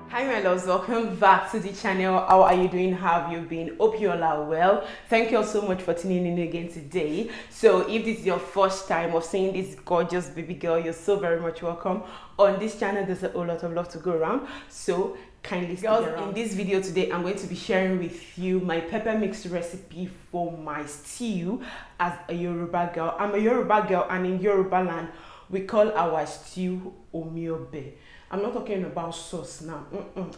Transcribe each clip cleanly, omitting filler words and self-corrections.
Hi my loves, welcome back to the channel. How are you doing? How have you been? Hope you all are well. Thank you all so much for tuning in again today. So if this is your first time of seeing this gorgeous baby girl, you're so very much welcome. On this channel there's a whole lot of love to go around, so kindly stick around. In this video today I'm going to be sharing with you my pepper mix recipe for my stew. As a Yoruba girl, I'm a Yoruba girl, and in Yoruba land we call our stew omi-obe. I'm not talking about sauce now. I'm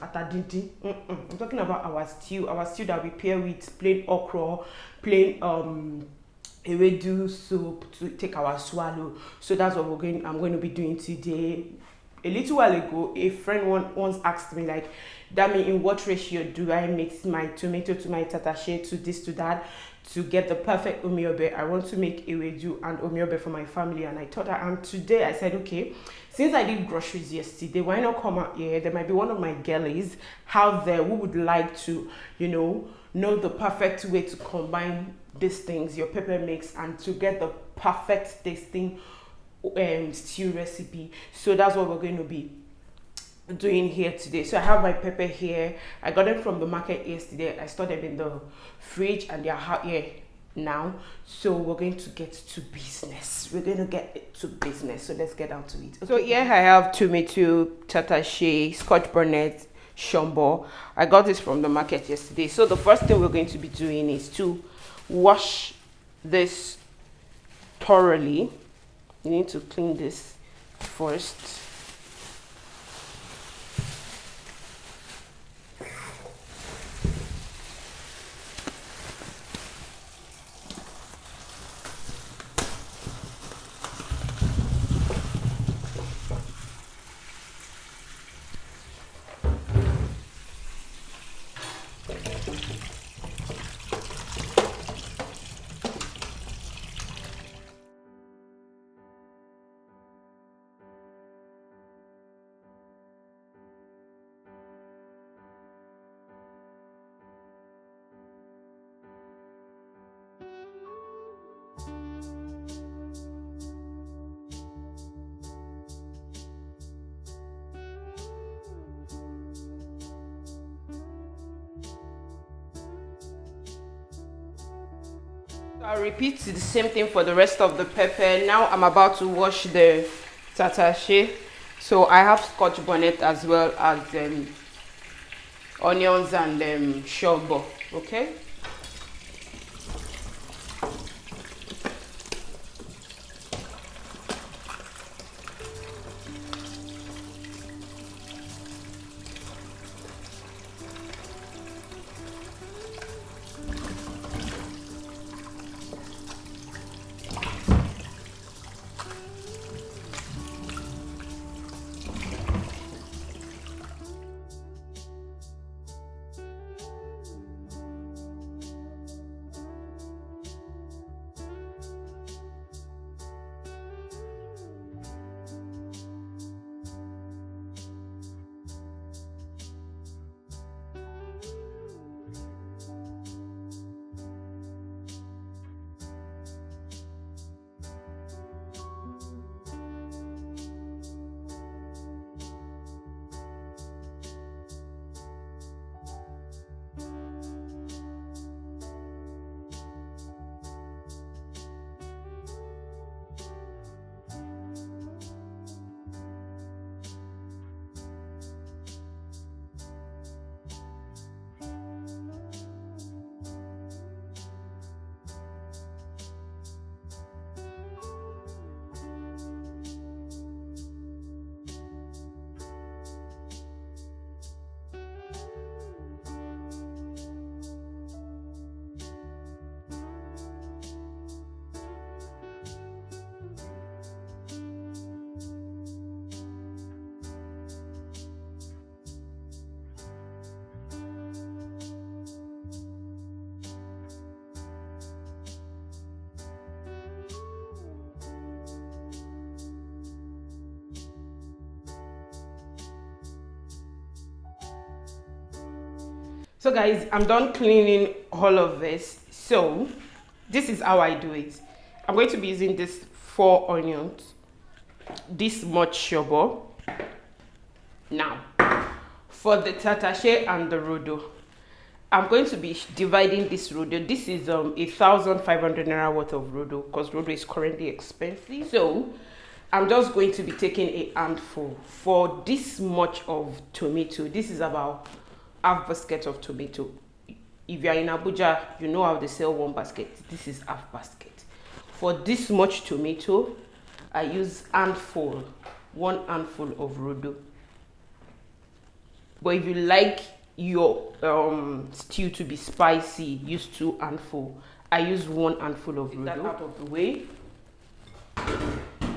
talking about our stew that we pair with plain okra, plain ewedu soup to take our swallow. So that's what I'm going to be doing today. A little while ago, a friend once asked me, like, Dami, in what ratio do I mix my tomato to my tatashe to this to that to get the perfect omi-obe? I want to make ewedu and omi-obe for my family. And I thought, and today I said, okay, since I did groceries yesterday, why not come out here? There might be one of my girlies out there who would like to, know the perfect way to combine these things, your pepper mix, and to get the perfect tasting stew recipe. So that's what we're going to be doing here today. So I have my pepper here. I got them from the market yesterday. I stored them in the fridge and they're out here now. So we're going to get to business. So let's get down to it. Okay. So here I have tomato, tatashe, scotch bonnet, shombo. I got this from the market yesterday. So the first thing we're going to be doing is to wash this thoroughly. You need to clean this first. So I'll repeat the same thing for the rest of the pepper. Now I'm about to wash the tatashe. So I have scotch bonnet as well as onions and shombo. Okay. So guys, I'm done cleaning all of this. So this is how I do it. I'm going to be using this 4 onions, this much shombo. Now For the tatashe and the rodo, I'm going to be dividing this rodo. This is 1,500 naira worth of rodo because rodo is currently expensive. So I'm just going to be taking a handful for this much of tomato. This is about half basket of tomato. If you are in Abuja, you know how they sell one basket. This is half basket. For this much tomato, I use one handful of rodo. But if you like your stew to be spicy, use 2 handfuls. I use 1 handful of rodo. That out of the way.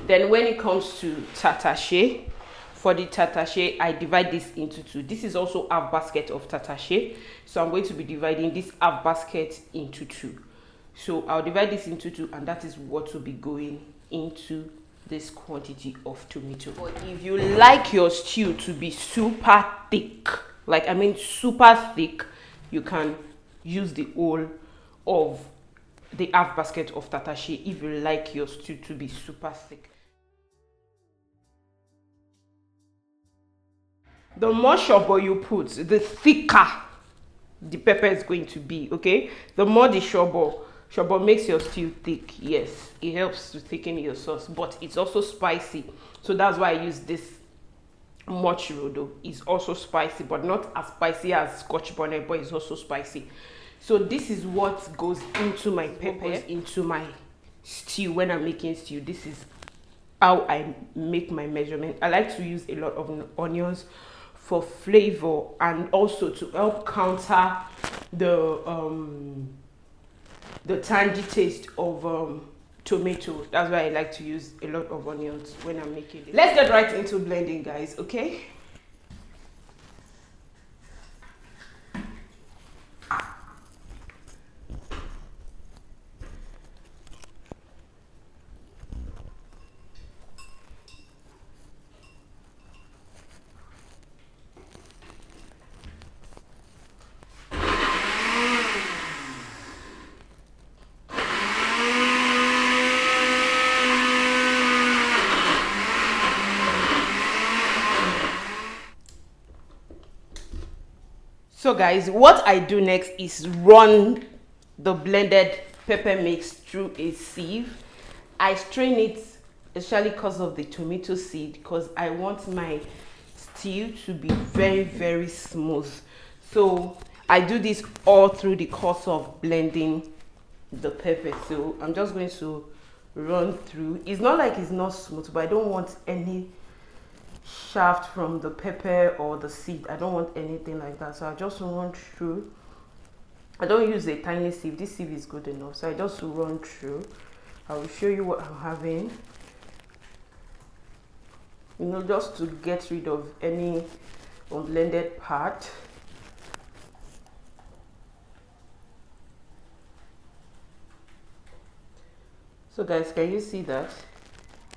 Then when it comes to tatashe, for the tatashe, I divide this into 2. This is also half basket of tatashe. So I'm going to be dividing this half basket into 2. So I'll divide this into 2, and that is what will be going into this quantity of tomato. But if you like your stew to be super thick, super thick, you can use the whole of the half basket of tatashe if you like your stew to be super thick. The more shobo you put, the thicker the pepper is going to be, okay? The more the shobo makes your stew thick. Yes, it helps to thicken your sauce, but it's also spicy. So that's why I use this much rodo. It's also spicy, but not as spicy as scotch bonnet, but it's also spicy. So this is what goes into my pepper, into my stew when I'm making stew. This is how I make my measurement. I like to use a lot of onions for flavor and also to help counter the tangy taste of tomato. That's why I like to use a lot of onions when I'm making it. Let's get right into blending, guys, okay? So guys, what I do next is run the blended pepper mix through a sieve. I strain it, especially because of the tomato seed, because I want my stew to be very, very smooth. So I do this all through the course of blending the pepper. So I'm just going to run through. It's not like it's not smooth, but I don't want any shaft from the pepper or the seed. I don't want anything like that, so I just run through. I don't use a tiny sieve. This sieve is good enough, so I just run through. I will show you what I'm having, just to get rid of any unblended part. So guys, can you see that?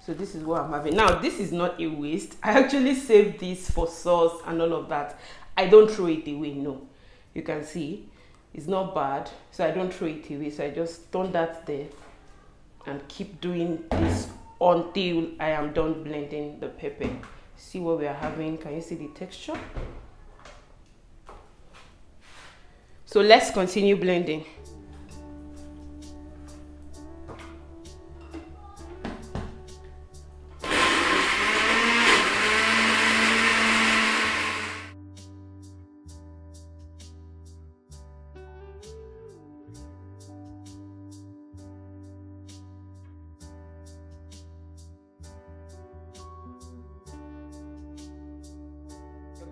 So this is what I'm having. Now, this is not a waste. I actually saved this for sauce and all of that. I don't throw it away, no. You can see, it's not bad. So I don't throw it away. So I just turn that there and keep doing this until I am done blending the pepper. See what we are having. Can you see the texture? So let's continue blending.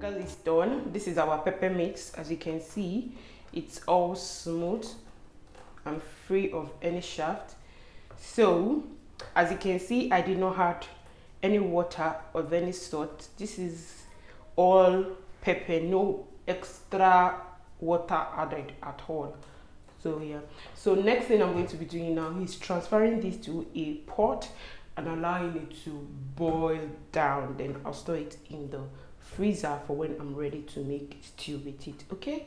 Is done. This is our pepper mix. As you can see, it's all smooth and free of any shaft. So as you can see, I did not add any water of any sort. This is all pepper, no extra water added at all. So yeah, so next thing I'm going to be doing now is transferring this to a pot and allowing it to boil down. Then I'll store it in the freezer for when I'm ready to make stew with it, okay?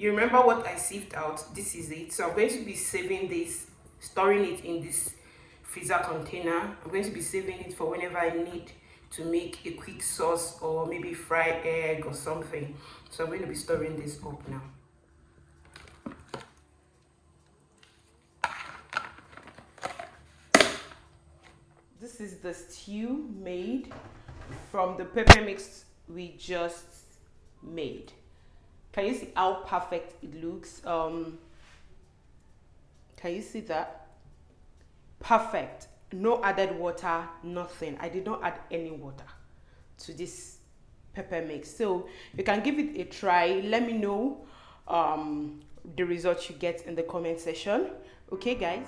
You remember what I sieved out? This is it. So I'm going to be saving this, storing it in this freezer container. I'm going to be saving it for whenever I need to make a quick sauce or maybe fried egg or something. So I'm going to be storing this up now. This is the stew made from the pepper mix we just made. Can you see how perfect it looks? Can you see that? Perfect. No added water, nothing. I did not add any water to this pepper mix. So you can give it a try. Let me know the results you get in the comment section. Okay, guys?